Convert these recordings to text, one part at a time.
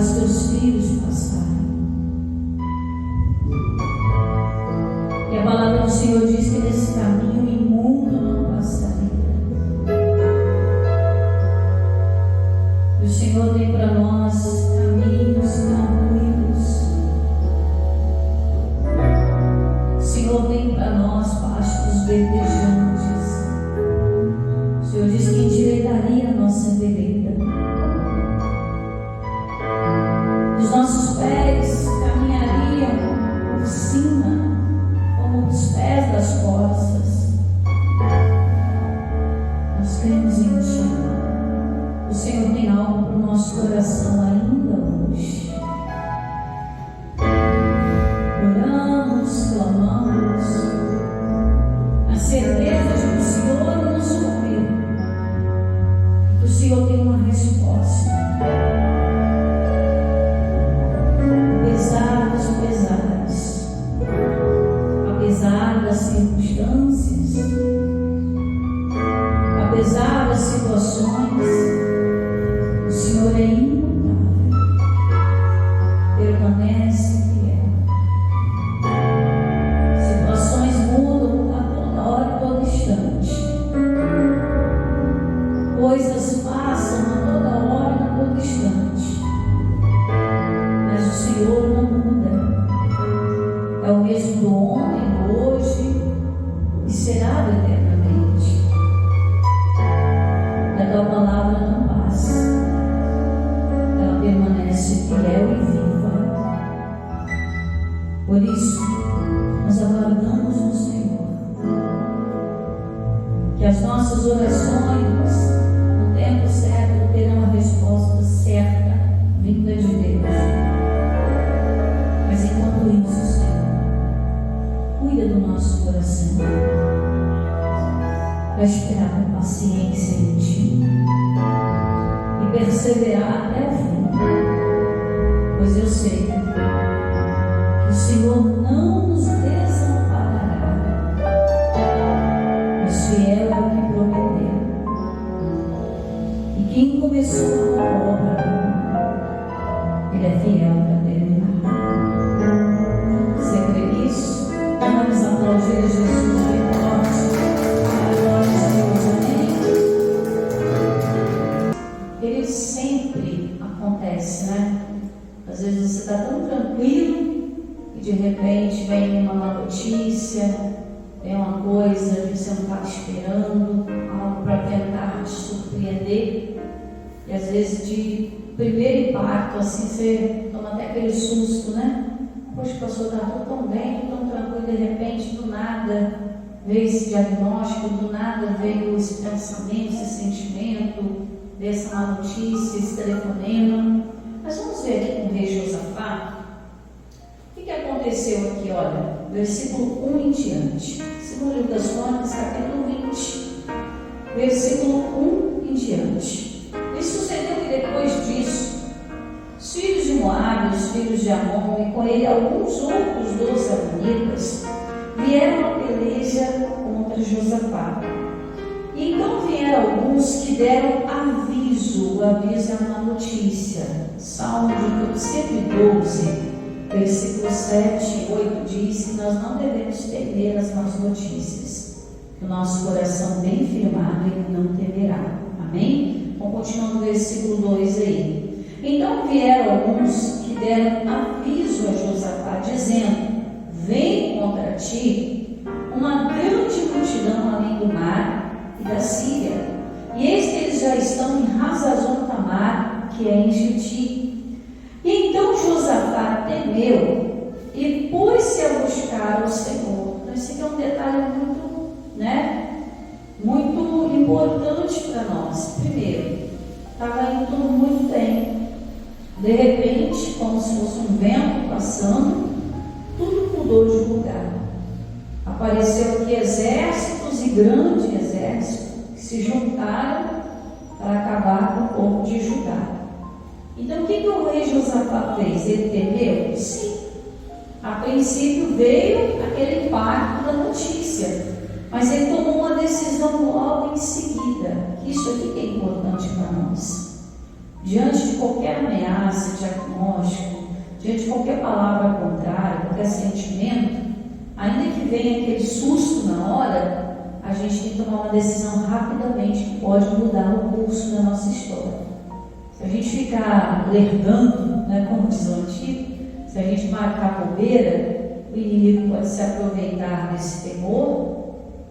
os teus filhos passarem. E a palavra do Senhor diz que nesse caminho o imundo não passaria. E o Senhor tem para nós caminhos tranquilos. O Senhor tem para nós pastos verdejantes. O Senhor diz que endireitaria a nossa vereda. Os nossos pés caminhariam por cima, como os pés das corças. Nós cremos em Ti. O Senhor tem algo para o nosso coração ainda hoje. Oramos, clamamos, a certeza de que o Senhor nos ouviu, que o Senhor tem uma resposta. Apesar dos pesares, apesar das circunstâncias, apesar das situações, o Senhor é imutável, permanece fiel. Situações mudam a toda hora e todo instante. Coisas passam a toda hora e a todo instante. Mas o Senhor não muda. É o mesmo do ontem, hoje e será eternamente. E a tua palavra não passa. Ela permanece fiel e viva. Por isso, nós aguardamos no Senhor. Que as nossas orações, no tempo certo, terão a resposta certa, vinda de Deus. Mas enquanto isso, Senhor, cuida do nosso coração. Para esperar com paciência em Ti e perseverar até o fim, pois eu sei que o Senhor não nos desamparará, mas fiel é o que prometeu, e quem começou a obra, Ele é fiel para terminar. Você crê nisso? Vamos aplaudir Jesus bem forte. Ele sempre acontece, né? Às vezes você está tão tranquilo e de repente vem uma má notícia, vem uma coisa que você não estava esperando, algo para tentar te surpreender. E às vezes de primeiro impacto, assim, você toma até aquele susto, né? Poxa, pastor, está tudo tão bem, tão tranquilo, de repente, do nada veio esse diagnóstico, do nada veio esse pensamento, esse sentimento, veio essa má notícia, esse telefonema. Mas vamos ver aqui com o rei Josafá. O que aconteceu aqui? Olha, versículo 1 em diante. Segundo livro das Crônicas, capítulo 20, versículo 1 em diante. E sucedeu que depois disso, os filhos de Moabe, os filhos de Amon, e com ele alguns outros 12 amonitas, vieram a peleja contra Josafá. E então vieram alguns que deram aviso, o aviso é uma notícia. Salmo de 112, versículos 7 e 8 diz que nós não devemos temer as más notícias, que o nosso coração bem firmado ele não temerá. Amém? Vamos continuar no versículo 2 aí. Então vieram alguns que deram aviso a Josafá, dizendo: vem contra ti uma grande multidão além do mar e da Síria, e eis que eles já estão em Hazazon Tamar, que é em Giti. E então Josafá temeu e pôs-se a buscar o Senhor. Então esse aqui é um detalhe muito importante para nós. Primeiro, estava indo tudo muito bem. De repente, como se fosse um vento passando, tudo mudou de lugar. Apareceu aqui exércitos e grande exército que se juntaram para acabar com o povo de Judá. Então o que o rei Josafá fez? Ele temeu? Sim. A princípio veio aquele impacto da notícia, mas ele tomou uma decisão logo em seguida. Isso aqui que é importante para nós. diante de qualquer ameaça, diagnóstico, diante de qualquer palavra contrária, qualquer sentimento, ainda que venha aquele susto na hora, a gente tem que tomar uma decisão rapidamente que pode mudar o curso da nossa história. Se a gente ficar lerdando, né, como diz o antigo, se a gente marcar bobeira, o inimigo pode se aproveitar desse temor,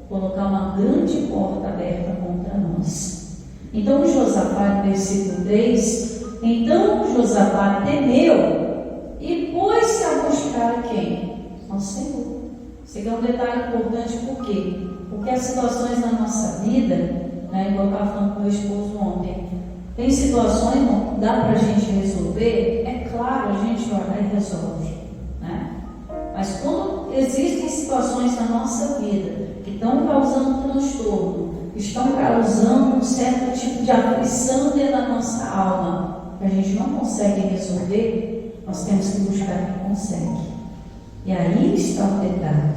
colocar uma grande porta aberta contra nós. Então Josafá, no versículo 3, então Josafá temeu e pôs-se a buscar quem? Ao Senhor. Esse aqui é um detalhe importante, por quê? Porque as situações na nossa vida, né, igual eu estava falando com meu esposo ontem, tem situações que não dá para a gente resolver, é claro, a gente ora e resolve, né? Mas quando existem situações na nossa vida que estão causando transtorno, que estão causando um certo tipo de aflição dentro da nossa alma, que a gente não consegue resolver, nós temos que buscar quem consegue. E aí está o detalhe,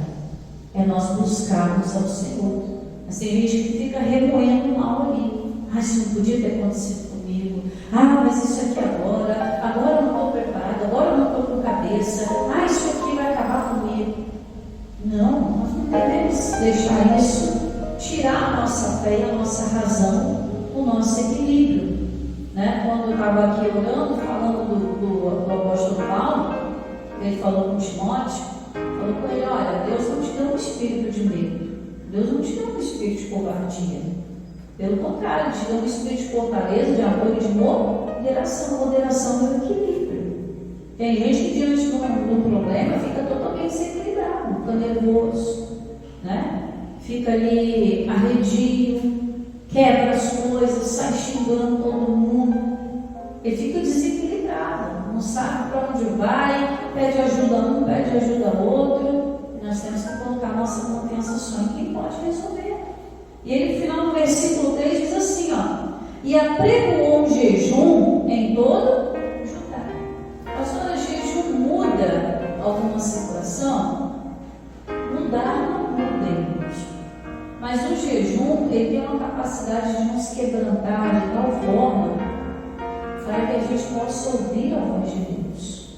é nós buscarmos ao Senhor. Mas tem gente que fica remoendo mal ali. Isso não podia ter acontecido comigo. Mas isso aqui agora eu não estou preparado, agora eu não estou com cabeça. Isso aqui vai acabar comigo. Não, nós não devemos deixar isso tirar a nossa fé e a nossa razão, o nosso equilíbrio. Né? Quando eu estava aqui orando, falando do apóstolo Paulo, ele falou com Timóteo, falou com ele: olha, Deus não te deu um espírito de medo, Deus não te deu um espírito de covardia, pelo contrário, Ele te deu um espírito de fortaleza, de amor e de moderação e equilíbrio. Tem gente que diante de um problema fica totalmente desequilibrado, fica nervoso, né? Fica ali arredio, quebra as coisas, sai xingando todo mundo, ele fica desequilibrado, não sabe para onde vai, pede ajuda a um, pede ajuda a outro. E nós temos que colocar nossa confiança só em quem pode resolver. E ele, no final do versículo 3, diz assim, e apregoou um jejum em todo Judá. Pastor, o jejum muda alguma situação? Mudar não muda, irmãos. Mas o jejum, ele tem uma capacidade de nos quebrantar de tal forma para que a gente possa ouvir a voz de Deus.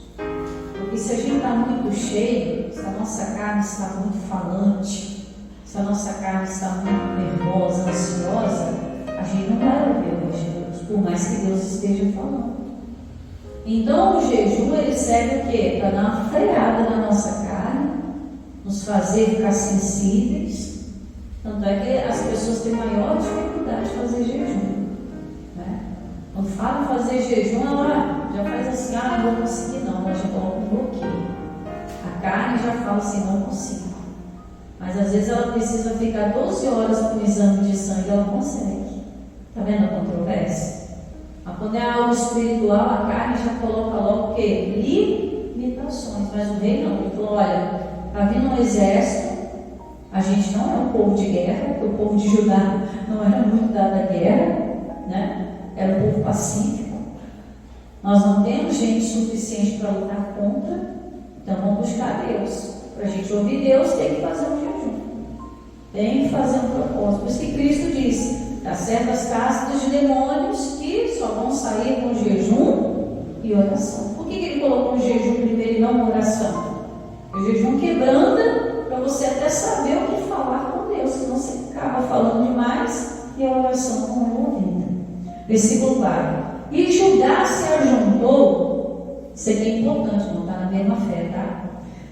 Porque se a gente está muito cheio, se a nossa carne está muito falante, se a nossa carne está muito nervosa, ansiosa, a gente não vai ouvir a voz de Deus, por mais que Deus esteja falando. Então o jejum, ele serve o quê? Para dar uma freada na nossa carne, nos fazer ficar sensíveis. Tanto é que as pessoas têm maior dificuldade de fazer jejum, né? Quando fala em fazer jejum, ela já faz assim: não vou conseguir não, ela já coloca um bloqueio. A carne já fala assim: não consigo. Mas às vezes ela precisa ficar 12 horas com o exame de sangue, ela consegue. Está vendo a controvérsia? Mas quando é algo espiritual, a carne já coloca logo o quê? Limitações. Mas o rei não, ele falou: olha, está vindo um exército. A gente não é um povo de guerra, porque o povo de Judá não era muito dado à guerra, né? Era um povo pacífico. Nós não temos gente suficiente para lutar contra, então vamos buscar Deus. Para a gente ouvir Deus, tem que fazer um jejum, tem que fazer um propósito. Por isso que Cristo disse: há certas castas de demônios que só vão sair com jejum e oração. Por que ele colocou o jejum primeiro e não oração? O jejum quebranta para você até saber o que falar com Deus, senão você acaba falando demais e a oração não é ouvida. Versículo 4: e Judá se ajuntou, isso aqui é importante, não está na mesma fé, tá?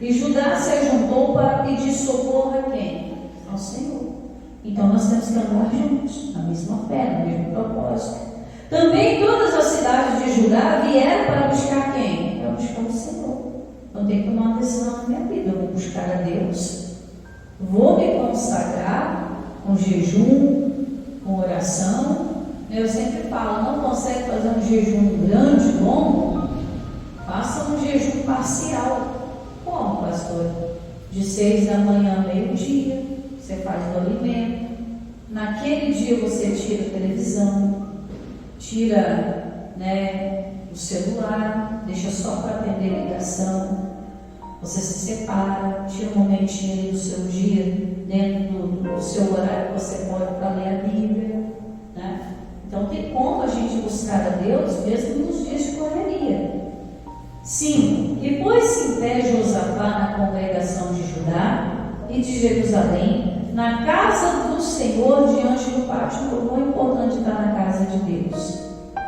E Judá se ajuntou para pedir socorro a quem? Ao Senhor. Então nós temos que andar juntos, na mesma fé, no mesmo propósito. Também todas as cidades de Judá vieram para buscar quem? Para buscar o Senhor. Então tem que tomar uma decisão na minha vida: eu vou buscar a Deus, vou me consagrar com jejum, com oração. Eu sempre falo: não consegue fazer um jejum grande, longo? Faça um jejum parcial. Como, pastor? De 6 da manhã a meio-dia, você faz o alimento. Naquele dia você tira a televisão, tira, o celular, deixa só para atender a ligação. Você se separa, tira um momentinho ali do seu dia, dentro do seu horário que você pode, para ler a Bíblia, né? Então tem como a gente buscar a Deus mesmo nos dias de correria. 5. E pôs-se em pé Josafá na congregação de Judá e de Jerusalém, na casa do Senhor, diante do pátio. Como é importante estar na casa de Deus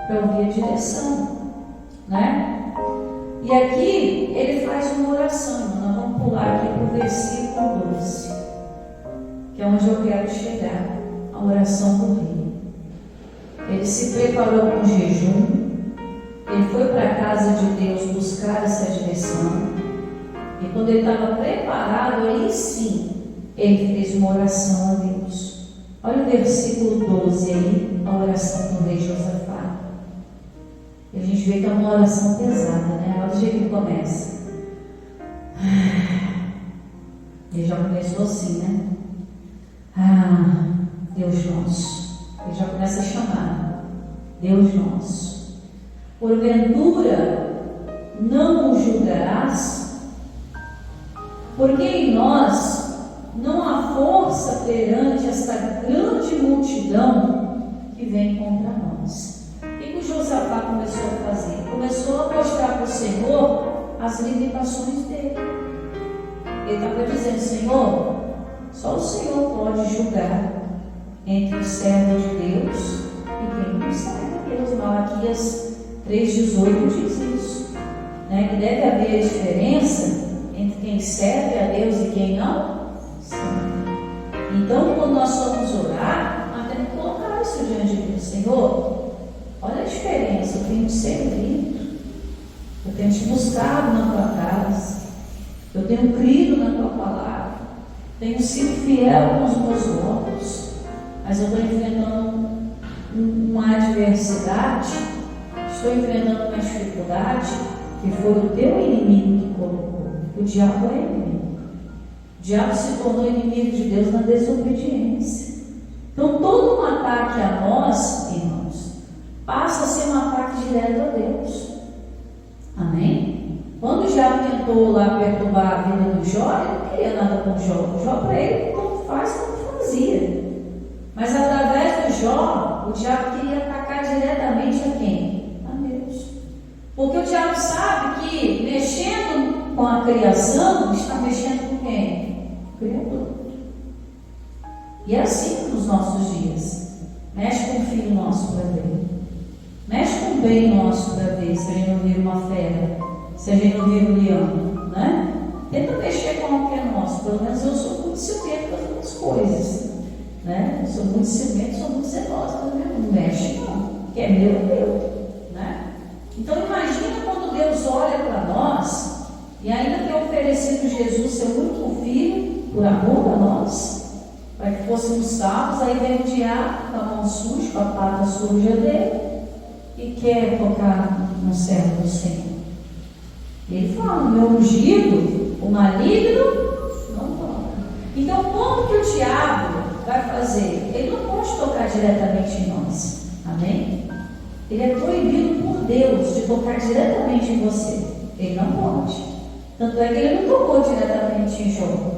para ouvir a direção, né? E aqui ele faz uma oração. Nós vamos pular aqui para o versículo 12, que é onde eu quero chegar, a oração do rei. Ele se preparou com jejum, ele foi para a casa de Deus buscar essa direção, e quando ele estava preparado, aí sim, ele fez uma oração a Deus. Olha o versículo 12 aí, a oração do rei Josafá. E a gente vê que é uma oração pesada, né? Olha o jeito que começa. Ele já começou assim, né? Deus nosso. Ele já começa a chamar. Deus nosso. Porventura não o julgarás? Porque em nós não há força perante esta grande multidão que vem contra nós. O que o Josafá começou a fazer? Começou a mostrar para o Senhor as limitações dele. Ele estava dizendo: Senhor, só o Senhor pode julgar entre os servos de Deus e quem não serve a Deus. Malaquias 3,18 diz isso, né? Que deve haver a diferença entre quem serve a Deus e quem não serve. Então, quando nós vamos orar, nós temos que colocar isso diante de Deus. Senhor, olha a diferença. Eu tenho te servido, eu tenho te buscado na tua casa, eu tenho crido na tua palavra, tenho sido fiel com os meus votos, mas eu estou enfrentando uma adversidade, estou enfrentando uma dificuldade que foi o teu inimigo que colocou. O diabo é inimigo. O diabo se tornou inimigo de Deus na desobediência. Então todo um ataque a nós, irmãos, passa a ser um ataque direto a Deus. Amém? Quando o diabo tentou lá perturbar a vida do Jó, ele não queria nada com o Jó. O Jó para ele tanto faz como fazia. Mas através do Jó, o diabo queria atacar diretamente a quem? A Deus. Porque o diabo sabe que mexendo com a criação, está mexendo com quem? O Criador. E é assim nos nossos dias. Mexe com o filho nosso para ver. Mexe com o bem nosso para ver se a gente não vira uma fera, se a gente não vira um leão, né? Tenta mexer com o que é nosso. Pelo menos eu sou muito ciumento com as minhas coisas, né? Eu sou muito ciumento, sou muito zelosa, não mexe não, que é meu, né? Então imagina quando Deus olha para nós e ainda tem oferecido Jesus, seu único filho, por amor a nós, para que fôssemos salvos. Aí vem o diabo com a mão suja, com a pata suja dele, e quer tocar no servo do Senhor. Ele fala: meu ungido, o maligno, não toca. Então, como que o diabo vai fazer? Ele não pode tocar diretamente em nós. Amém? Ele é proibido por Deus de tocar diretamente em você. Ele não pode. Tanto é que ele não tocou diretamente em Jó.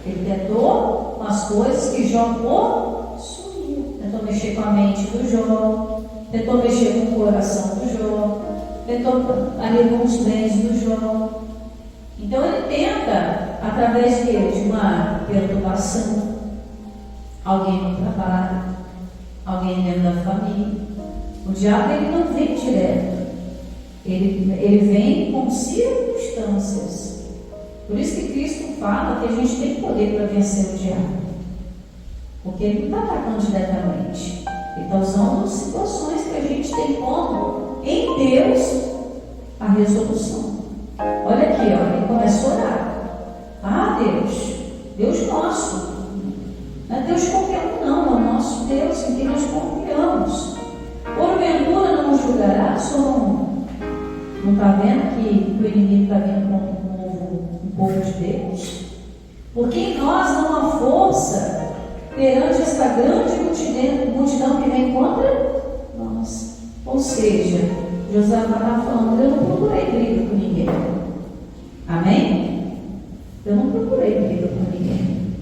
Ele tentou com as coisas que Jó possuía. Tentou mexer com a mente do Jó, tentou mexer com o coração do Jó, tentou ali com os bens do Jó. Então ele tenta, através de uma perturbação, alguém no trabalho, alguém dentro da família. O diabo ele não vem direto, ele vem com circunstâncias. Por isso que Cristo fala que a gente tem poder para vencer o diabo, porque ele não está atacando diretamente, ele está usando situações que a gente tem como, em Deus, a resolução. Olha aqui, ó, ele começa a orar. Deus nosso, não é Deus qualquer um não, é o nosso Deus em quem nós confiamos. Porventura não julgará? Não está vendo que o inimigo está vindo contra o povo de Deus? Porque em nós não há força perante esta grande multidão que vem contra nós. Ou seja, Josafá está falando: eu não procurei briga com ninguém. Amém? Eu não procurei briga com ninguém.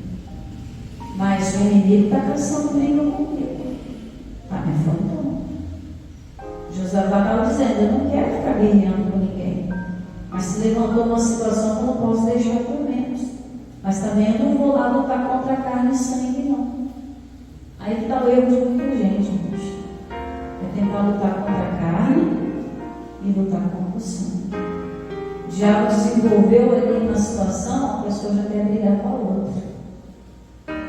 Mas o inimigo está caçando briga comigo. Amém? Mas se levantou uma situação que eu não posso deixar por menos. Mas também eu não vou lá lutar contra a carne e sangue, não. Aí que está o erro de muita gente, irmãos. É tentar lutar contra a carne e lutar contra o sangue. O diabo desenvolveu ali uma situação, a pessoa já quer brigar com a outra.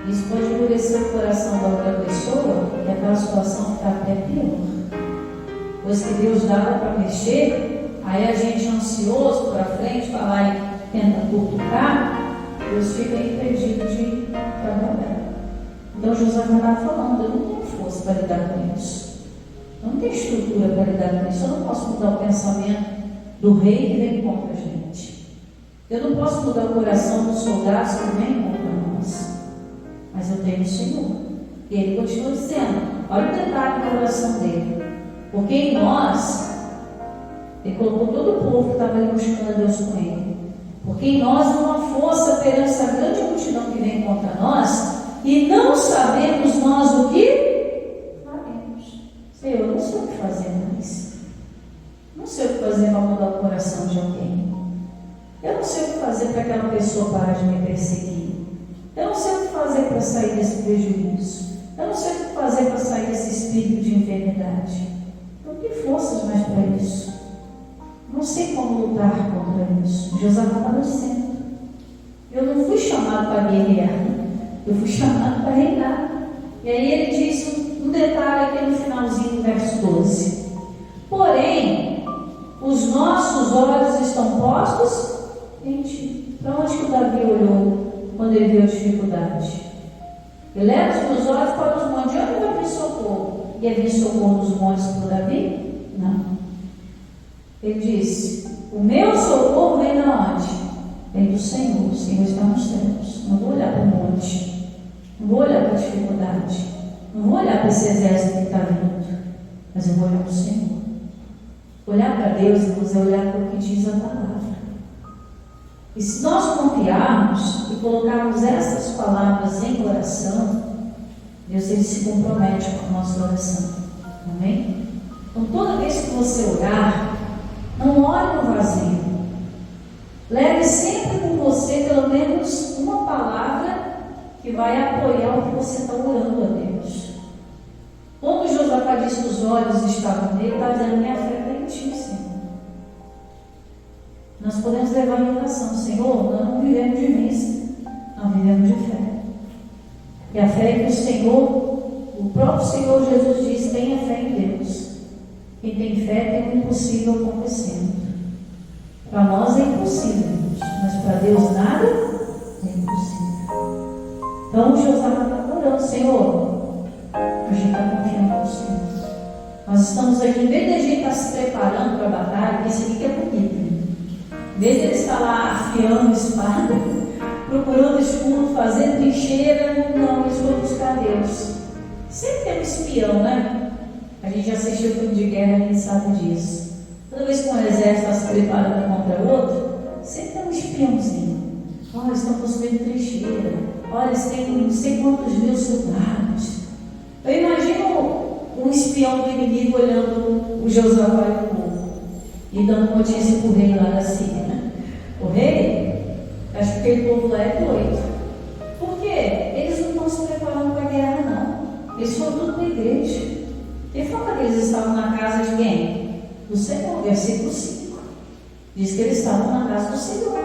Isso pode endurecer o coração da outra pessoa e aquela situação ficar até pior. Pois que Deus dava para mexer, aí a gente ansioso para frente, vai lá e tenta cutucar, Deus fica impedido de trabalhar. Então José estava falando, eu não tenho força para lidar com isso. Eu não tenho estrutura para lidar com isso. Eu não posso mudar o pensamento do rei que vem contra a gente. Eu não posso mudar o coração dos soldados que vêm contra nós. Mas eu tenho o Senhor. E ele continua dizendo, olha o detalhe do coração dele. Porque em nós, ele colocou todo o povo que estava ali buscando a Deus com ele. Porque em nós há uma força perante essa grande multidão que vem contra nós, e não sabemos nós o que faremos. Senhor, eu não sei o que fazer mais. Não sei o que fazer para mudar o coração de alguém. Eu não sei o que fazer para aquela pessoa parar de me perseguir. Eu não sei o que fazer para sair desse prejuízo. Eu não sei o que fazer para sair desse espírito de enfermidade. Eu não tenho forças mais para isso. Não sei como lutar contra isso. José estava dizendo. Eu não fui chamado para guerrear. Eu fui chamado para reinar. E aí ele diz um detalhe aqui no finalzinho do verso 12. Porém, os nossos olhos estão postos em ti. Para onde que o Davi olhou quando ele viu a dificuldade? Ele leva os meus olhos para os montes. De onde vai vir socorro? Ia vir socorro dos montes para o Davi? Não. Ele disse, o meu socorro vem de onde? Vem do Senhor. O Senhor está nos céus. Não vou olhar para o monte. Não vou olhar para a dificuldade. Não vou olhar para esse exército que está vindo. Mas eu vou olhar para o Senhor. Olhar para Deus, irmãos, é olhar para o que diz a palavra. E se nós confiarmos e colocarmos essas palavras em oração, Deus ele se compromete com a nossa oração. Amém? Então toda vez que você orar, não ore no vazio. Leve sempre com você pelo menos uma palavra que vai apoiar o que você está orando a Deus. Quando Josafá disse que os olhos estavam nele, está dizendo, minha fé está em ti, Senhor. Nós podemos levar em oração, Senhor, nós não vivemos de vista, nós vivemos de fé. E a fé é que o Senhor, o próprio Senhor Jesus diz, tenha fé em Deus. Quem tem fé tem o impossível acontecendo. Para nós é impossível, mas para Deus nada é impossível. Então Josafá está orando, Senhor, a gente está confiando no Senhor. Nós estamos aqui, em vez de a gente estar se preparando para a batalha, que esse aqui que é bonito. Em vez de ele estar lá afiando espada, procurando escudo, fazendo trincheira, não, eles vão buscar Deus. Sempre tem um espião, né? A gente já assistiu filme de guerra, a gente sabe disso. Toda vez que um exército está se preparando contra o outro, sempre tem um espiãozinho. Olha, eles estão construindo trincheira. Olha, eles têm não sei quantos mil soldados. Eu imagino um espião do inimigo olhando o Josafá e o povo e dando notícia para o rei lá da Síria. O rei, acho que aquele povo lá é doido. Por quê? Eles não estão se preparando para a guerra, não. Eles foram tudo para a igreja. E fala que eles estavam na casa de quem? Do Senhor, versículo 5. Diz que eles estavam na casa do Senhor.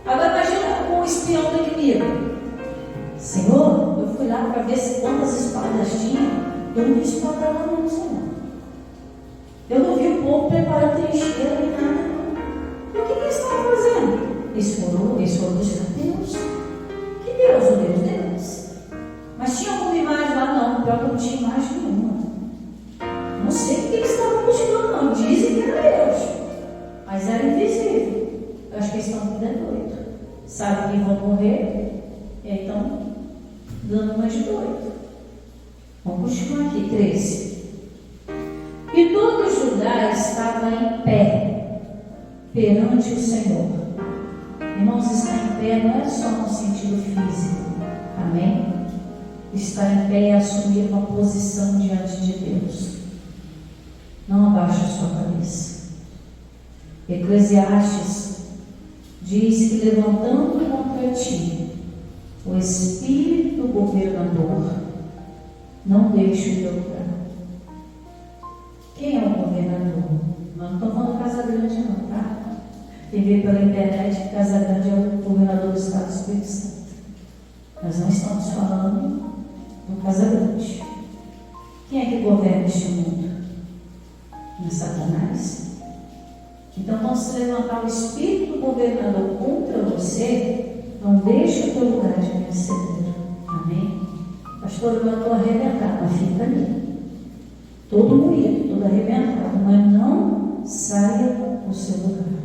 Agora imagina o espião do inimigo. Senhor, eu fui lá para ver se quantas espadas tinha. Eu não vi espada lá não, Senhor. Eu não vi o povo preparando trincheira nem nada. E o que eles estavam fazendo? Eles foram buscar Deus. Que Deus? O Deus deles. Mas tinha alguma imagem lá? Não, pior que não tinha imagem nenhuma. Não sei o que eles estavam buscando, não. Dizem que era Deus, mas era invisível. Eu acho que eles estão tudo doidos. Sabem que vão morrer, e aí estão dando mais de doido. Vamos continuar aqui, 13. E todo Judá estava em pé perante o Senhor. Irmãos, estar em pé não é só no sentido físico. Amém? Estar em pé é assumir uma posição diante de Deus. Não abaixe a sua cabeça. Eclesiastes diz que levantando contra ti o espírito governador, não deixe o teu lugar. Quem é o governador? Nós não estamos falando Casa Grande não, tá? Quem vê pela internet que Casa Grande é o governador do Estado do Espírito Santo. Nós não estamos falando do Casa Grande. Quem é que governa este mundo? Não é Satanás? Então, quando se levantar o espírito governador contra você, não deixe o teu lugar de vencedor. Amém? Pastor, eu estou arrebentada, fica ali. Todo moído, todo arrebentado, mas não saia do seu lugar.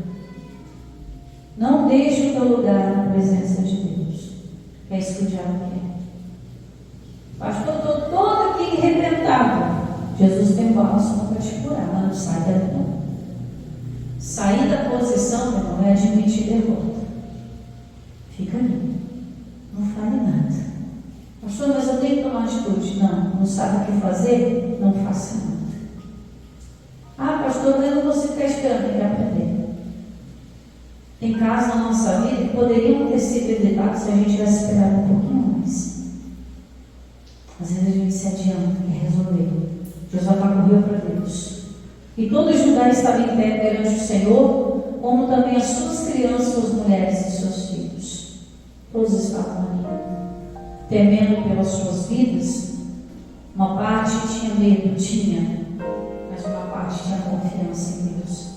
Não deixe o teu lugar na presença de Deus. É isso que o diabo quer. Pastor, eu estou todo aqui arrebentado. Jesus tem bálsamo para te curar, mas não sai dali não. Sair da posição, meu irmão, é admitir derrota. Fica ali. Não fale nada. Pastor, mas eu tenho que tomar atitude. Não sabe o que fazer? Não faça nada. Ah, pastor, mas eu não consigo ficar esperando. Tem que aprender. Tem casos na nossa vida que poderiam ter sido evitados se a gente tivesse esperado um pouquinho mais. Às vezes a gente se adianta, quer resolver. Josué correu para Deus. E todo Judá estava em pé perante o Senhor, como também as suas crianças, suas mulheres e seus filhos. Todos estavam ali, temendo pelas suas vidas. Uma parte tinha medo, mas uma parte tinha confiança em Deus,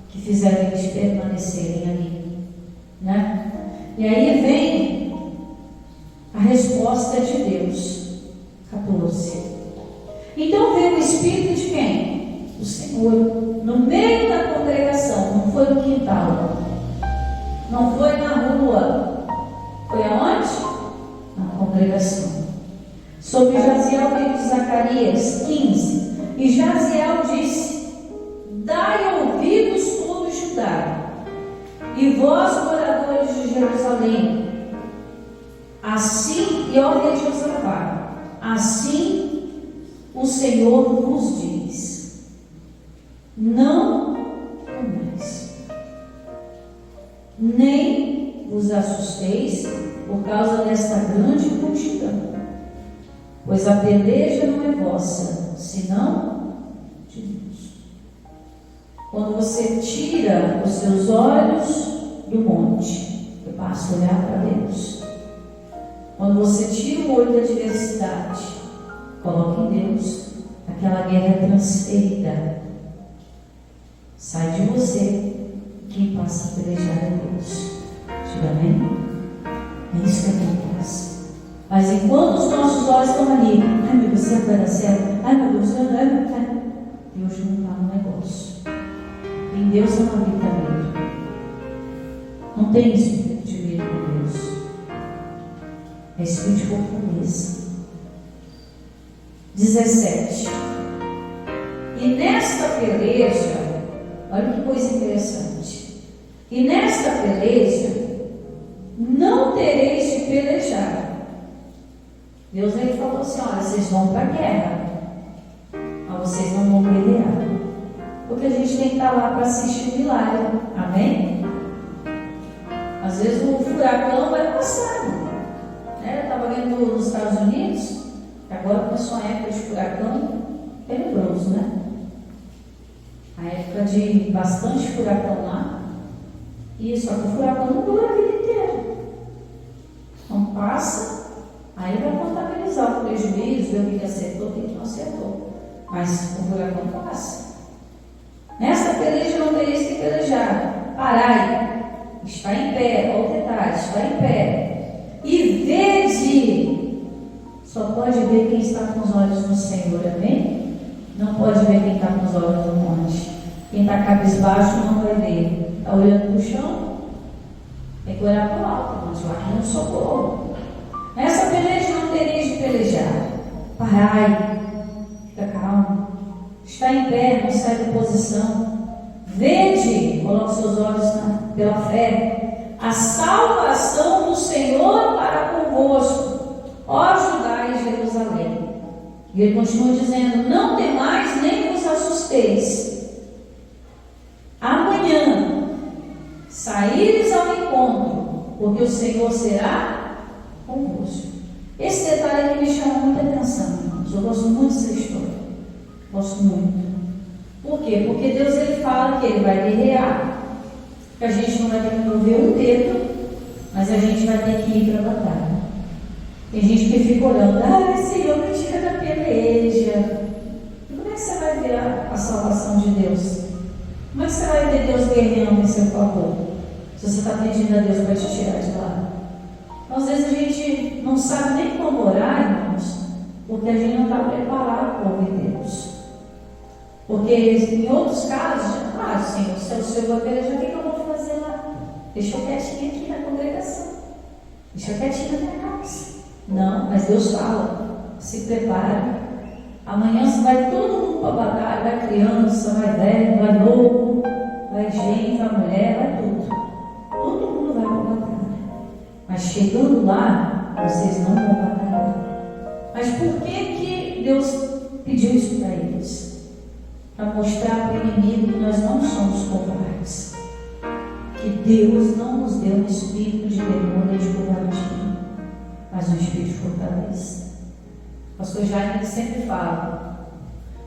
que fizeram eles permanecerem ali, né? E aí vem a resposta de Deus. 14. Então veio o Espírito de quem? O Senhor, no meio da congregação, não foi no quintal, não foi na rua, foi aonde? Na congregação. Sobre Jaziel veio de Zacarias 15, e Jaziel disse: dai ouvidos todo Judá, e vós moradores de Jerusalém, assim, e ó rei Josafá, assim o Senhor vos diz: não temais, nem vos assusteis por causa desta grande multidão, pois a peleja não é vossa, senão de Deus. Quando você tira os seus olhos do monte, eu passo a olhar para Deus. Quando você tira o olho da adversidade, coloque em Deus, aquela guerra é transferida. Sai de você, quem passa a pelejar é Deus. Diga amém? É isso que acontece. Mas enquanto os nossos olhos estão ali, ai meu Deus, vai dar certo, ai meu Deus, Deus não está no negócio. Em Deus não habita medo. Não tem espírito de medo em Deus. É espírito de fortaleza. 17. E nesta peleja, olha que coisa interessante. E nesta peleja, não tereis de pelejar. Deus ele falou assim: olha, vocês vão para a guerra, mas vocês não vão pelejar. Porque a gente tem que estar lá para assistir o milagre. Amém? Às vezes o furacão vai passar. Eu estava vendo nos Estados Unidos, que agora começou a época de furacão tenebroso, né? A época de bastante furacão lá. E só que o furacão não dura a vida inteira. Então passa, aí vai contabilizar o prejuízo, ver o que acertou, o que não acertou. Mas o furacão passa. Nesta peleja não tereis que pelejar. Parai, está em pé, olha o detalhe, está em pé. E vede, só pode ver quem está com os olhos no Senhor, amém? Não pode ver quem está com os olhos no monte. Quem está cabisbaixo não vai ver. Está olhando para o chão, tem que olhar para o alto, mas lá que não socorro. Nessa peleja não tereis de pelejar. Parai, fica calmo, está em pé, não sai da posição. Vede, coloque seus olhos pela fé, a salvação do Senhor para convosco, ó Judá e Jerusalém. E ele continua dizendo: não temais nem vos assusteis. Amanhã saíres ao encontro porque o Senhor será convosco. Esse detalhe que me chama muita atenção, irmãos. Eu gosto muito dessa história. Gosto muito. Por quê? Porque Deus ele fala que Ele vai guerrear, que a gente não vai ter que mover um dedo, mas a gente vai ter que ir para a batalha. Tem gente que fica orando, Senhor, me tira da peleja. E como é que você vai ver a salvação de Deus? Como é que você vai ver Deus guerreando em seu favor? Se você está pedindo a Deus para te tirar de lá. Às vezes a gente não sabe nem como orar, irmãos, porque a gente não está preparado para ouvir Deus. Porque em outros casos, Senhor, se é o Senhor vai pelejar, o que eu vou fazer lá? Deixa eu quietinho aqui na congregação. Deixa eu quietinho na minha casa. Não, mas Deus fala, se prepare. Amanhã você vai todo mundo para a batalha, vai criança, vai velho, vai novo, vai gente, vai mulher, vai tudo. Todo mundo vai para a batalha. Mas chegando lá, vocês não vão batalhar. Mas por que Deus pediu isso para eles? Para mostrar para o inimigo que nós não somos covardes. Que Deus não nos deu um espírito de temor e de covardia, mas um espírito de fortaleza. O pastor Jaime sempre fala,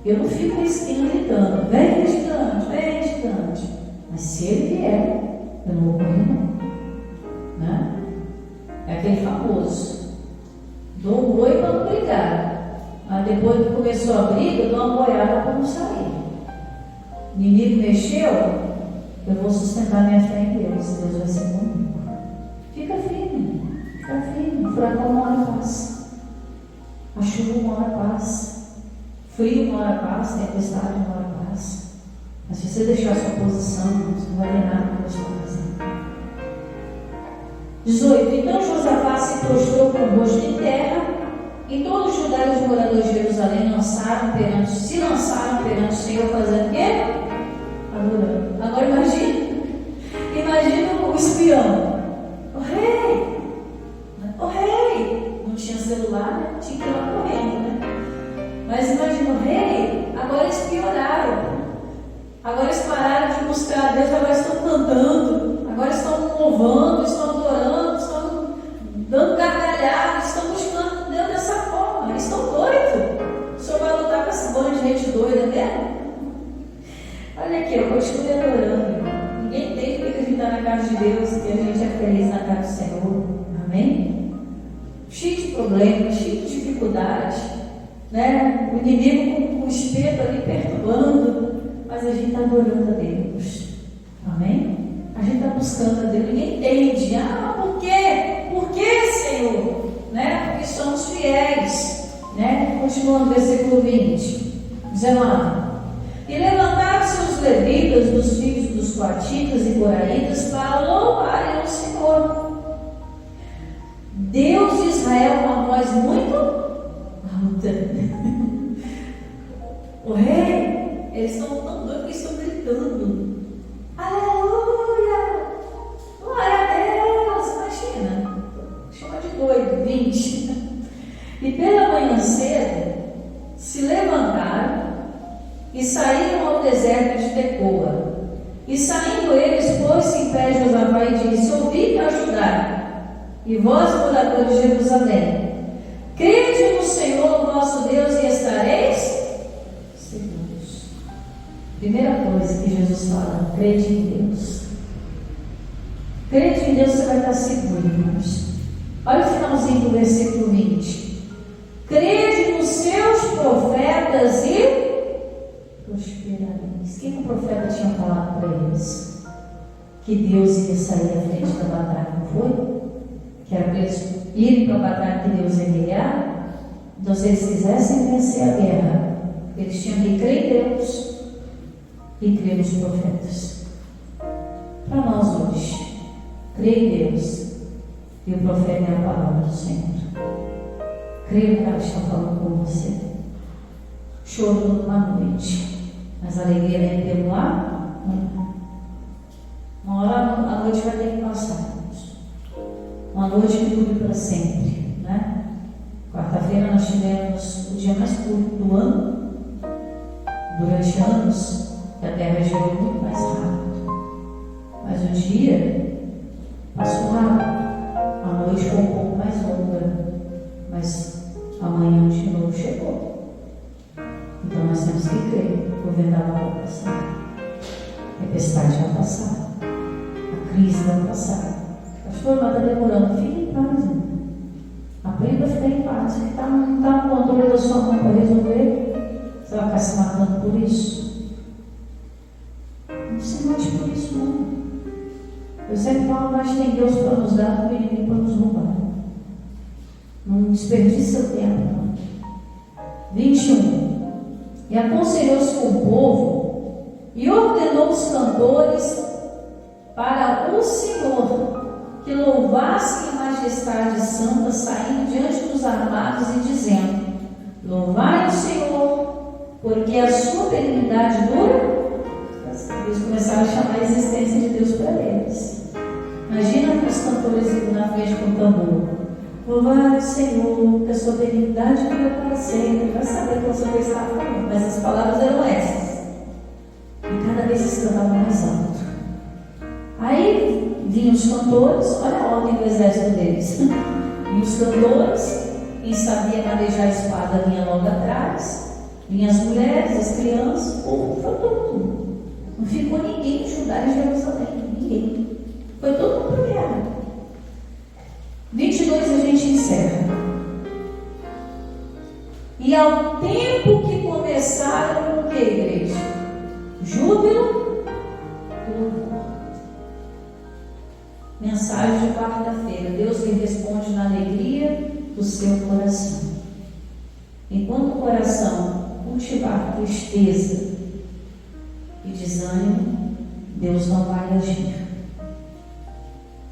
eu não fico na esquina gritando, vem gigante. Mas se ele vier, eu não vou correr não. Né? É aquele famoso, dou um boi para não brigar, mas depois que começou a briga, dou uma boiada para não sair. O inimigo mexeu, eu vou sustentar minha fé em Deus, Deus vai ser comigo. Fica firme, o furacão uma hora passa, a chuva uma hora passa, frio uma hora passa, tempestade uma hora passa. Mas se você deixar a sua posição, você não vai ver nada que Deus está fazendo. 18. Então Josafá se prostrou com o rosto em terra, e todos os judeus e os moradores de Jerusalém se lançaram perante o Senhor, fazendo o quê? Adorando. Agora imagina o espião. O rei, não tinha celular, né? Tinha que ir lá correndo, né? Mas imagina o rei, agora eles pioraram. Agora eles pararam de buscar a Deus, agora estão cantando, agora estão louvando, estão adorando, estão dando gargalhada, estão buscando Deus dessa forma. Eles estão doidos. O Senhor vai lutar com essa banda de gente doida mesmo? Olha aqui, eu continuo adorando. Ninguém tem que acreditar na casa de Deus, que a gente é feliz na casa do Senhor. Amém? Cheio de problemas, cheio de dificuldades, né? O inimigo com o espeto ali perturbando, mas a gente está adorando a Deus. Amém? A gente está buscando a Deus. Ninguém entende. Por quê? Por quê, Senhor? Né? Porque somos fiéis. Né? Continuando no versículo 20, 19. E levantaram-se os levitas dos filhos dos coatitas e coraitas para louvarem ao Senhor, Deus de Israel, uma voz muito alta. O rei, eles estão tão doidos que estão gritando: aleluia, glória a Deus. Imagina, chama de doido. 20. E pela manhã cedo se levantaram e saíram ao deserto de Tecoa. E saindo eles, pôs-se em pé Josafá e disse: ouvi-me ajudar, e vós, moradores de Jerusalém, crede no Senhor vosso Deus e estareis seguros. Primeira coisa que Jesus fala: crede em Deus. Crede em Deus, você vai estar seguro, irmãos. Olha o finalzinho do versículo 20. Crede nos seus profetas e prosperareis. O que o profeta tinha falado para eles? Que Deus ia sair à frente da batalha, não foi? Que era para eles irem para a batalha que Deus ia guerrear. Então, se eles quisessem vencer a guerra, eles tinham que crer em Deus e crer nos profetas. Para nós hoje, crer em Deus e o profeta é a palavra do Senhor. Creio que ela está falando com você. Choro numa noite, mas a alegria vem pelo ar. Uma hora a noite vai ter que passar. Uma noite que dure para sempre, né? Quarta-feira nós tivemos o dia mais curto do ano. Durante anos, a Terra girou muito mais rápido. Mas o dia passou rápido. noite foi um pouco mais longa, mas amanhã de novo chegou. Então nós temos que crer. O vendaval vai passar, a tempestade vai passar, a crise vai passar. Pastor, mas está demorando. Fique em paz, irmão. Aprenda a ficar em paz. Você não está no controle da sua mão para resolver. Você vai ficar se matando por isso? Não se mate por isso, não. Eu sempre falo, mas tem Deus para nos dar, o inimigo para nos roubar. Não desperdice seu tempo, não. 21. E aconselhou-se com o povo e ordenou os cantores para o Senhor que louvassem a majestade santa, saindo diante dos armados e dizendo: louvai o Senhor, porque a sua benignidade dura. Eles começaram a chamar a existência de Deus para eles. Imagina os cantores indo na frente com o tambor: louvai o Senhor, que a sua benignidade dura para sempre. Vai saber qual você estava falando, mas as palavras eram essas. E cada vez eles cantavam mais alto. Aí vinham os cantores, olha a ordem do exército deles. E os cantores, quem sabia manejar a espada vinha logo atrás, vinham as mulheres, as crianças, o povo foi todo mundo. Não ficou ninguém em Judá e Jerusalém, ninguém. Foi todo mundo para a guerra. 22 a gente encerra. E ao tempo que começaram o que, igreja? Júbilo e louvor. Mensagem de quarta-feira. Deus lhe responde na alegria do seu coração. Enquanto o coração cultivar tristeza e desânimo, Deus não vai agir.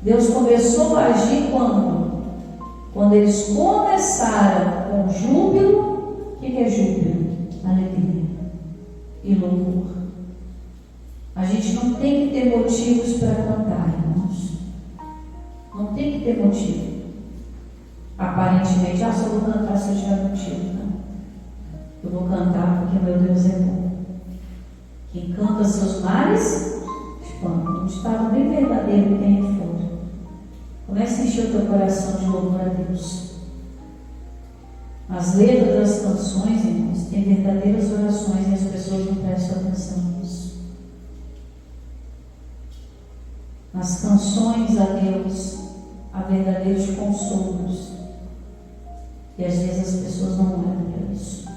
Deus começou a agir quando? Quando eles começaram com júbilo. O que é júbilo? Alegria e louvor. A gente não tem que ter motivos para cantar, irmãos. Não tem que ter motivo. Aparentemente, só vou cantar se eu tiver motivo. Não. Eu vou cantar porque meu Deus é bom. Quem canta seus males, espanta. Um estado bem verdadeiro tem em fundo. Comece a encher o teu coração de louvor a Deus. As letras das canções, irmãos, têm verdadeiras orações e as pessoas não prestam atenção nisso. Nas canções a Deus há verdadeiros consolos. E às vezes as pessoas não olham para isso.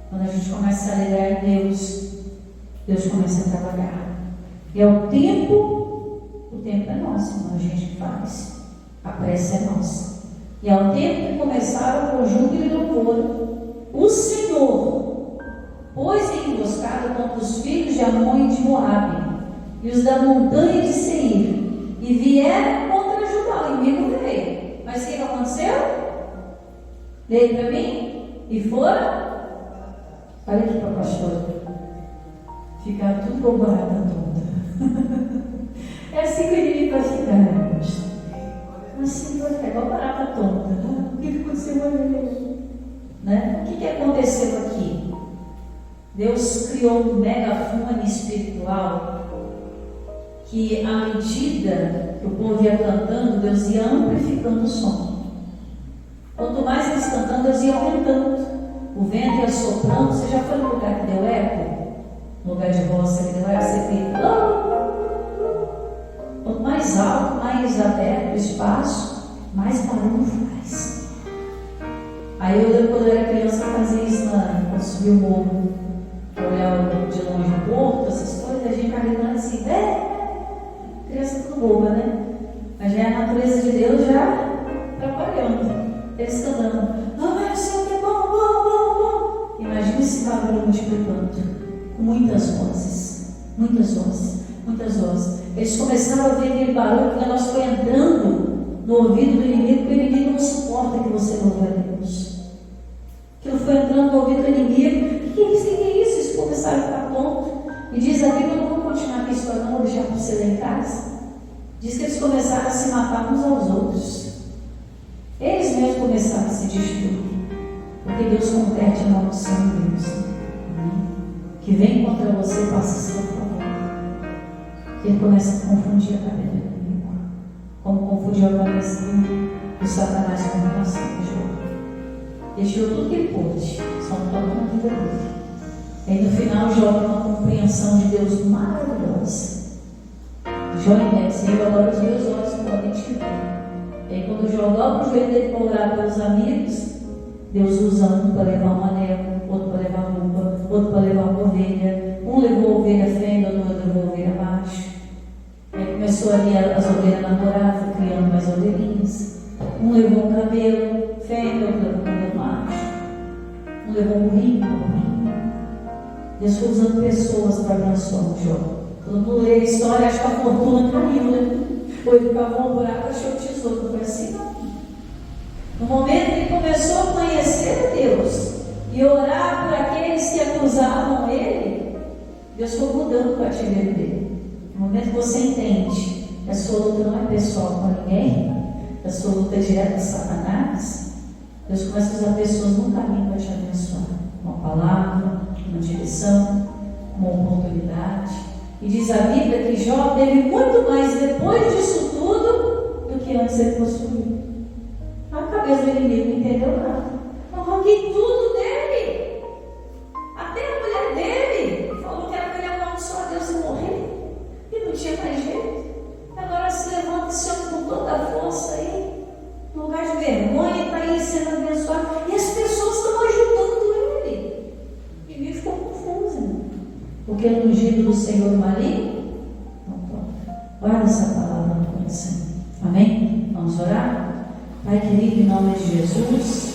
Quando a gente começa a alegrar em Deus, Deus começa a trabalhar. E é o tempo é nosso, não é a gente que faz. A prece é nossa. E ao tempo que começaram com júbilo e louvor, o Senhor pôs em emboscada contra os filhos de Amon e de Moabe, e os da montanha de Seir, e vieram contra Judá. O inimigo veio. Mas o que aconteceu? Veio para mim e foram. Olha aqui para a pastora. Ficaram tudo com barata toda. É assim que o inimigo vai ficar, irmãos. Assim vai ficar igual barata tonta. O que aconteceu aí? Né? O que aconteceu aqui? Deus criou um megafone espiritual que, à medida que o povo ia cantando, Deus ia amplificando o som. Quanto mais eles cantando, Deus ia aumentando. O vento ia soprando. Você já foi no lugar que deu eco? No lugar de roça que deu eco, você fica. Quanto mais alto, mais aberto o espaço, mais barulho faz. Aí eu lembro quando eu era criança, eu fazia isso quando subia o morro, para olhar de longe o porto, essas coisas, a gente carregando assim, criança tudo boba, né? Mas já é a natureza de Deus já trabalhando. Eles cantando, meu Senhor, que bom, bom, bom, bom. Imagina esse barulho multiplicando, com muitas vozes, muitas vozes, muitas vozes. Eles começaram a ver aquele barulho, que o negócio foi entrando no ouvido do inimigo, porque o inimigo não suporta que você louve a Deus. Aquilo foi entrando no ouvido do inimigo. O que é isso? O que é isso? Eles começaram a ficar tontos. E diz a Bíblia, eu não vou continuar aqui a história, não vou deixar para você lá em casa. Diz que eles começaram a se matar uns aos outros. Eles mesmos começaram a se destruir. Porque Deus converte a maldição em Deus. Que vem contra você, passa a seu favor. Ele começa a confundir a cabeça do inimigo. Como confundiu a cabeça do inimigo. o Satanás com relação a Jó. Ele tirou tudo que ele pôde, só não toca na vida dele. E aí no final Jó tem uma compreensão de Deus maravilhosa. Jó entende, Senhor, agora os meus olhos podem te ver. E aí quando Jó dobra o joelho dele para orar pelos amigos, Deus usa um para levar um anel, outro para levar roupa, outro para levar uma ovelha. Um levou a ovelha fêmea, outro levou a ovelha macho. Aí começou ali as ovelhas namorar, foi criando mais ovelhinhas. Um levou um camelo fêmea, outro levou um camelo macho. Um levou um burrinho, outro burrinho. Deus foi usando pessoas para abençoar o Jó. Todo mundo lê a história, acha que a fortuna caiu, né? Foi ele cavou um buraco, achou o tesouro. Não foi assim, não. No momento que ele começou a conhecer a Deus e orar por aqueles que acusavam ele, Deus foi mudando o cativeiro dele. No momento que você entende que a sua luta não é pessoal com ninguém, a sua luta é direta com Satanás, Deus começa a usar pessoas no caminho para te abençoar. Uma palavra, uma direção, uma oportunidade. E diz a Bíblia que Jó teve muito mais depois disso tudo do que antes ele possuía. A cabeça do inimigo não entendeu nada. Eu arranquei tudo dele. Até a mulher dele falou que era melhor amaldiçoar Deus e morrer. E não tinha mais jeito. Agora se levanta esse homem com toda a força aí. No lugar de vergonha, está aí sendo abençoado. E as pessoas estão ajudando ele. O inimigo ficou confuso. Né? Porque no ungido do Senhor maligno, não toca. Guarda essa palavra no coração. Amém? Vamos orar? Pai querido, em nome de Jesus,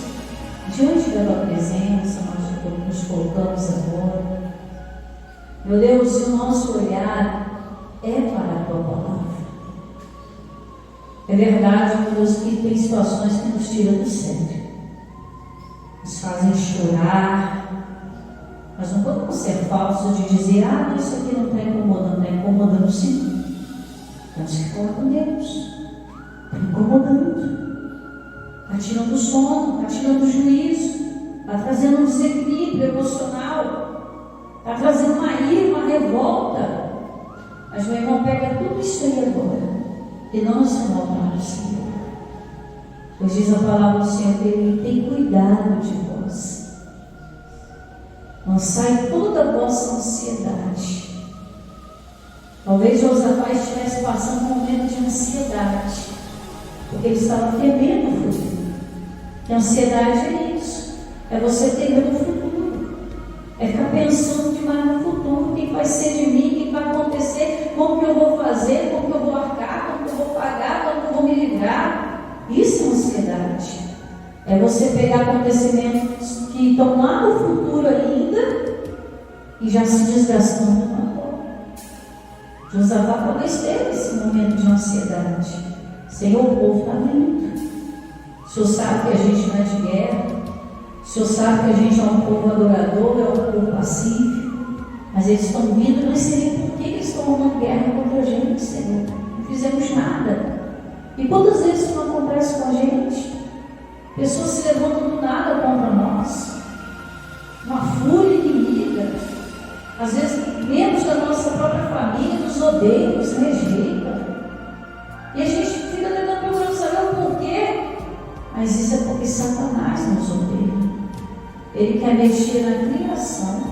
diante da tua presença, nós nos colocamos agora. Meu Deus, o nosso olhar é para a tua palavra. É verdade, meu Deus, que tem situações que nos tiram do sério, nos fazem chorar. Mas não podemos ser falsos de dizer, isso aqui não está incomodando. Está incomodando sim. Temos que falar com Deus. Está incomodando. Está tirando o sono, está tirando o juízo, está trazendo um desequilíbrio emocional, está trazendo uma ira, uma revolta. Mas meu irmão, pega tudo isso aí agora e não se voltar ao Senhor. Pois diz a palavra do Senhor que Ele tem cuidado de vós. Lançai toda a vossa ansiedade. Talvez Josafá estivesse passando um momento de ansiedade, porque ele estava temendo o futuro. E a ansiedade é isso, é você temer o futuro, é ficar pensando demais no futuro, o que vai ser de mim, o que vai acontecer, como que eu vou fazer, como que eu vou arcar, como que eu vou pagar, como que eu vou me livrar. Isso é ansiedade, é você pegar acontecimentos que estão lá no futuro ainda e já se desgastando agora. Josafá talvez teve esse momento de ansiedade. Senhor, o povo está vindo. O Senhor sabe que a gente não é de guerra. O Senhor sabe que a gente é um povo adorador, é um povo pacífico. Mas eles estão vindo, não sei por que eles estão arrumando guerra contra a gente, Senhor. Não fizemos nada. E quantas vezes isso não acontece com a gente? Pessoas se levantam do nada contra nós. Uma fúria inimiga. Às vezes, membros da nossa própria família nos odeiam, nos rejeitam. E a gente fica tentando procurar saber o porquê. Mas isso é porque Satanás nos odeia. Ele quer mexer na criação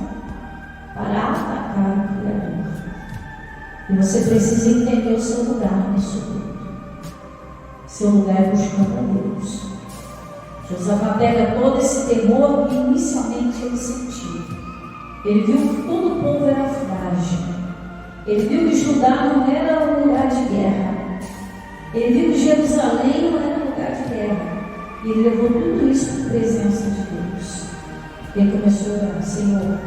para atacar o Criador. E você precisa entender o seu lugar nisso tudo. Seu lugar é buscando a Deus. Josafá pega todo esse temor que inicialmente ele sentiu. Ele viu que todo o povo era frágil. Ele viu que Judá não era um lugar de guerra. Ele viu que Jerusalém não era um lugar de guerra. E ele levou tudo isso para a presença de Deus. Ele começou a orar: Senhor,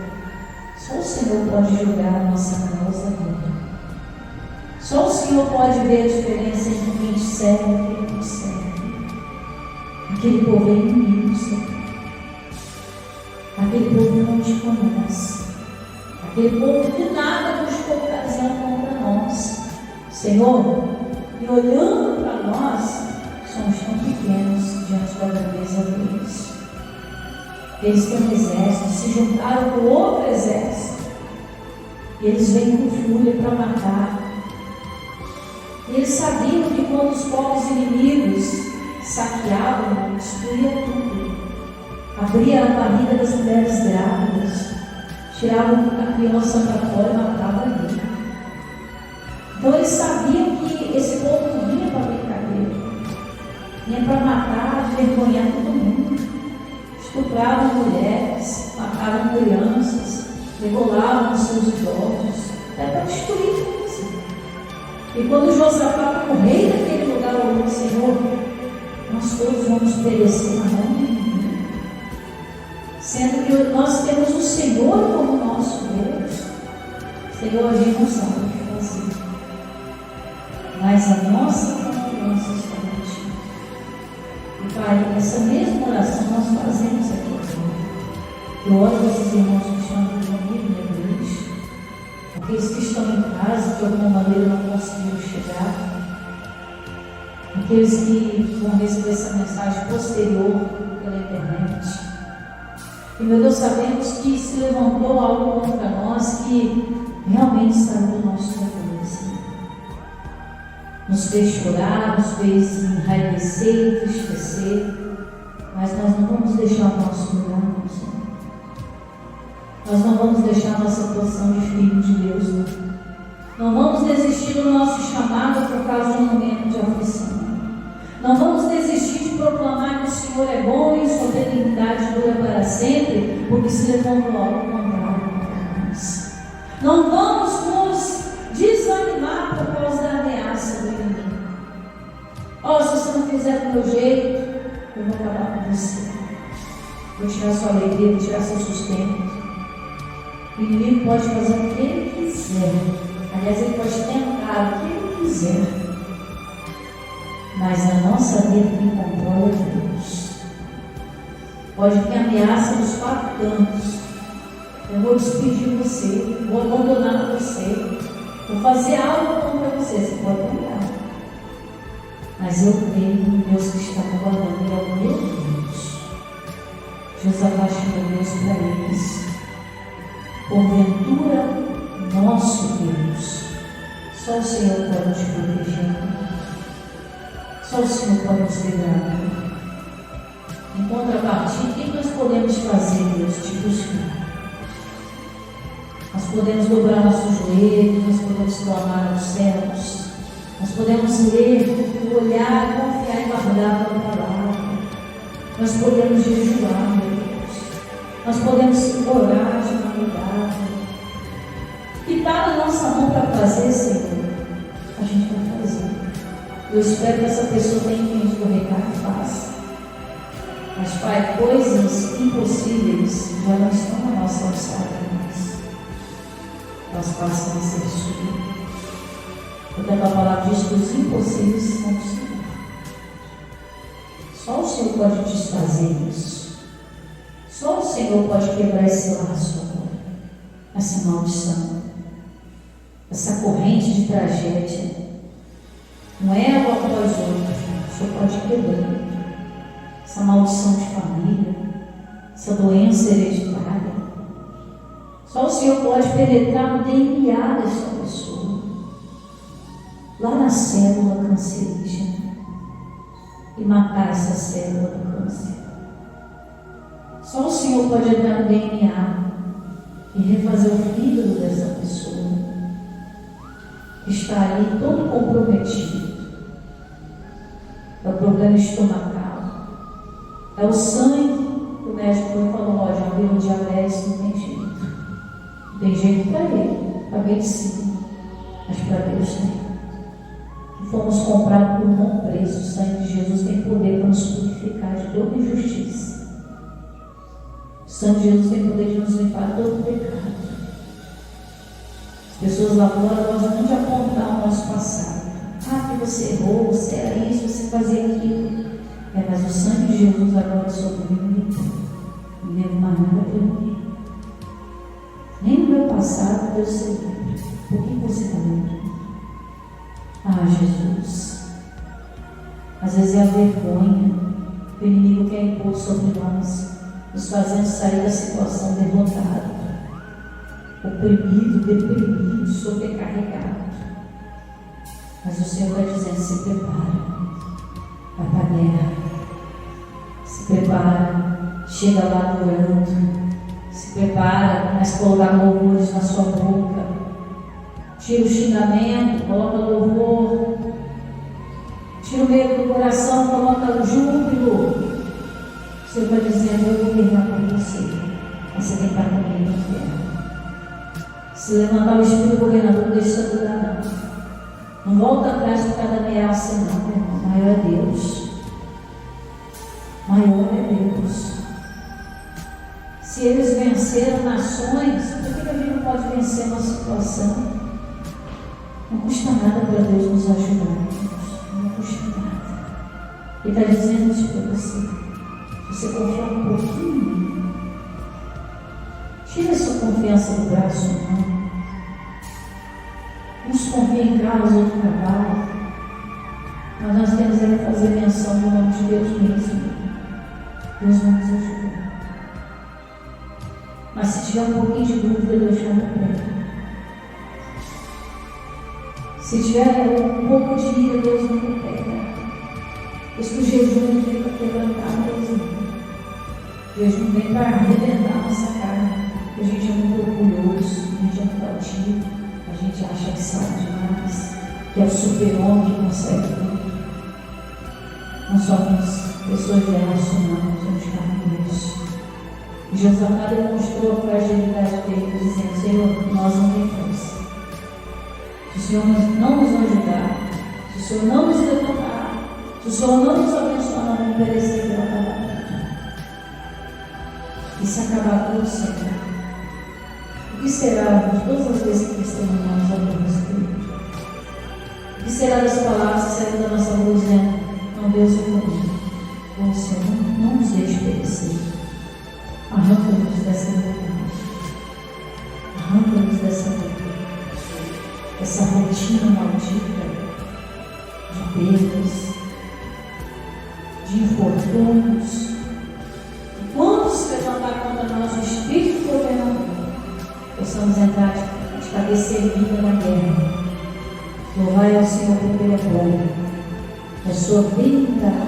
só o Senhor pode julgar a nossa causa agora. Só o Senhor pode ver a diferença entre quem te serve e quem não serve. Aquele povo é inimigo, Senhor. Aquele povo não te conhece. Aquele povo do nada buscou ocasião contra nós. Senhor, e olhando para nós, somos tão pequenos diante da grandeza deles. Eles têm um exército, se juntaram com outro exército. E eles vêm com fúria para matar. E eles sabiam que quando os povos inimigos saqueavam, destruíam tudo, abria a barriga das mulheres grávidas, tiravam a criança para fora e matavam ali. Então eles sabiam que esse povo não vinha para brincadeira, vinha para matar, envergonhar todo mundo. Estupravam mulheres, matavam crianças, regulavam os seus idosos, era para destruir tudo. E quando Josafá, como rei daquele lugar, falou: Senhor, nós todos vamos perecer na mão do inimigo, sendo que nós temos o Senhor como nosso Deus. Senhor, a gente não sabe o que fazer, mas a nossa confiança está em Ti. E Pai, essa mesma oração nós fazemos aqui. Eu oro para esses irmãos que estão aqui comigo na igreja, aqueles que estão em casa, de alguma maneira não conseguiram chegar, aqueles que vão receber essa mensagem posterior pela internet. E, meu Deus, sabemos que se levantou algo contra nós que realmente saiu do nosso controle, Senhor. Nos fez chorar, nos fez enraivecer e entristecer, mas nós não vamos deixar o nosso lugar, não, Senhor. Nós não vamos deixar a nossa posição de filho de Deus, não. Não vamos desistir do nosso chamado por causa de um momento de aflição. Não vamos desistir de proclamar que o Senhor é bom e sua benignidade dura para sempre, porque se levantou algo contrário contra nós. Não vamos nos desanimar por causa da ameaça do inimigo. Se você não fizer do meu jeito, eu vou acabar com você. Vou tirar sua alegria, vou tirar seu sustento. O inimigo pode fazer o que ele quiser. Aliás, ele pode tentar o que ele quiser. Mas a nossa vida quem controla é Deus. Pode vir ameaça dos quatro cantos. Eu vou despedir você, vou abandonar você, vou fazer algo contra você. Você pode tentar. Mas eu creio no Deus que está me guardando, e é o meu Deus. Josafá chamou Deus para eles. Porventura, nosso Deus, só o Senhor pode nos proteger. Só o Senhor pode nos livrar. Em contrapartida, o que nós podemos fazer, Deus? Te buscar. Nós podemos dobrar nossos joelhos, nós podemos clamar aos céus, nós podemos ler, olhar, confiar e guardar a tua palavra. Nós podemos jejuar, meu Deus. Nós podemos orar de madrugada. O que está na nossa mão para fazer, Senhor, a gente vai fazer. Eu espero que essa pessoa tenha entendido o recado e faça. Mas, Pai, coisas impossíveis já não estão na nossa alçada, elas passam a ser suas. Portanto, a palavra diz que os impossíveis são do Senhor. Só o Senhor pode desfazer isso. Só o Senhor pode quebrar esse laço agora, essa maldição, essa corrente de tragédia. Não é algo após outro, o Senhor pode quebrar essa maldição de família, essa doença hereditária. Só o Senhor pode penetrar no DNA dessa pessoa, lá na célula cancerígena, e matar essa célula do câncer. Só o Senhor pode entrar no DNA e refazer o fígado dessa pessoa, que está ali todo comprometido. É o problema estomacal, é o sangue que o médico falou: já viu o diabetes, não tem jeito. Não tem jeito para ele, para a medicina, mas para Deus tem. Que fomos comprados por um bom preço. O sangue de Jesus tem poder para nos purificar de toda injustiça. O sangue de Jesus tem poder de nos limpar de todo pecado. As pessoas lá fora gostam de apontar o nosso passado. Que você errou, você era isso, você fazia aquilo. Mas o sangue de Jesus agora sobre mim não lembro mais nada para mim. Nem no meu passado Deus se lembra. Por que você está lembrando? Jesus. Às vezes é a vergonha que o inimigo quer impor sobre nós, nos fazendo sair da situação derrotado, oprimido, deprimido, sobrecarregado. Mas o Senhor está dizendo: se prepara. vai para a guerra. Se prepara, chega lá adorando. Se prepara, começa a colocar louvores na sua boca. Tira o xingamento, coloca louvor. Tira o medo do coração, coloca o júbilo. O Senhor está dizendo: eu vou guerrear para você. Mas você tem que estar comigo na guerra. Se levantar o espírito governador, não deixa de lugar, não. Não volta atrás por causa da ameaça, não, meu irmão. Maior é Deus. Maior é Deus. Se eles venceram nações, por que a gente não pode vencer uma situação? Não custa nada para Deus nos ajudar, irmãos. Não custa nada. Ele está dizendo isso para você. Se você confiar um pouquinho em mim, tira a sua confiança do braço humano. Uns confiam em carros, outros em cavalo. Mas nós temos que fazer menção do nome de Deus mesmo. Deus vai nos ajudar. Mas se tiver um pouquinho de dúvida, Deus chama para ele. Se tiver um pouco de ira, Deus não pega. Por isso que o jejum não vem para quebrantar, Deus não. O jejum vem para arrebentar nossa carne. A gente é muito orgulhoso, a gente é muito altivo, a gente acha que sabe demais, que é o super-homem que consegue tudo. Não somos pessoas de racional, somos carneiros. E Josafá demonstrou a fragilidade dele, dizendo: Senhor, nós não temos força. Se o Senhor não nos ajudar, se o Senhor não nos levantar, se o Senhor não nos abençoar, nós vamos perecer pela palavra. E se acabar tudo, Senhor, o que será de todas as vezes que testemunhamos a tua respeito? O que será das palavras que saíram da nossa boca dizendo: não, Deus é comigo. Bom, Senhor, não nos deixe perecer. Arranca-nos dessa luta. Arranca-nos dessa luta. Essa rotina maldita de perdas, de infortúnios. E quando se levantar contra nós o espírito governador, possamos entrar de cabeça erguida na guerra. Louvai ao Senhor porque Ele é bom. A sua benignidade é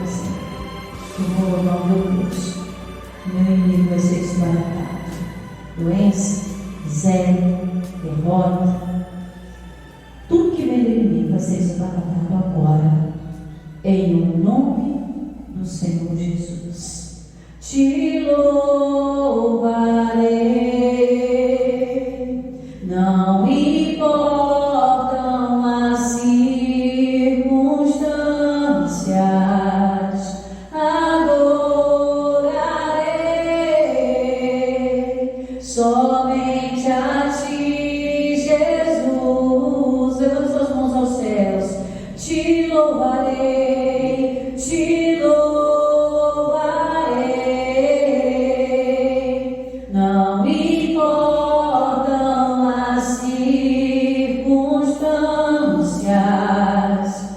assim. Eu vou louvar o meu Deus. Meu inimigo vai ser desbaratado. Doença, miséria, derrota. Tudo que vem do inimigo vai ser desbaratado agora. Em nome do Senhor Jesus. Te louvarei. Não importam as circunstâncias. Adorarei somente a ti, Jesus. Levanta suas mãos aos céus. Te louvarei, te louvarei. Não importam as circunstâncias.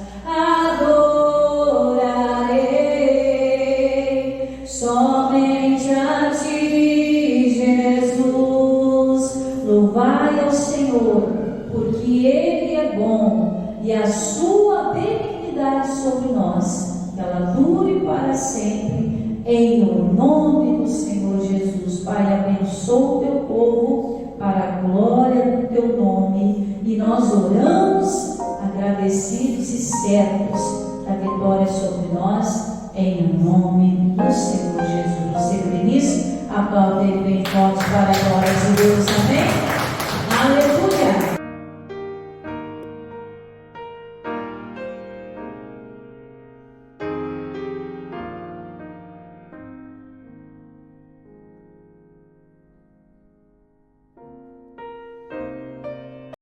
Adorarei somente a ti, Jesus. Louvai ao Senhor, porque Ele é bom e a sua benignidade sobre nós, que ela dure para sempre, em nome do Senhor Jesus. Pai, abençoa o teu povo para a glória do teu nome, e nós oramos agradecidos e certos da vitória sobre nós, em nome do Senhor Jesus. Você crê nisso? Aplaude bem forte para a glória de Deus, amém? Aleluia!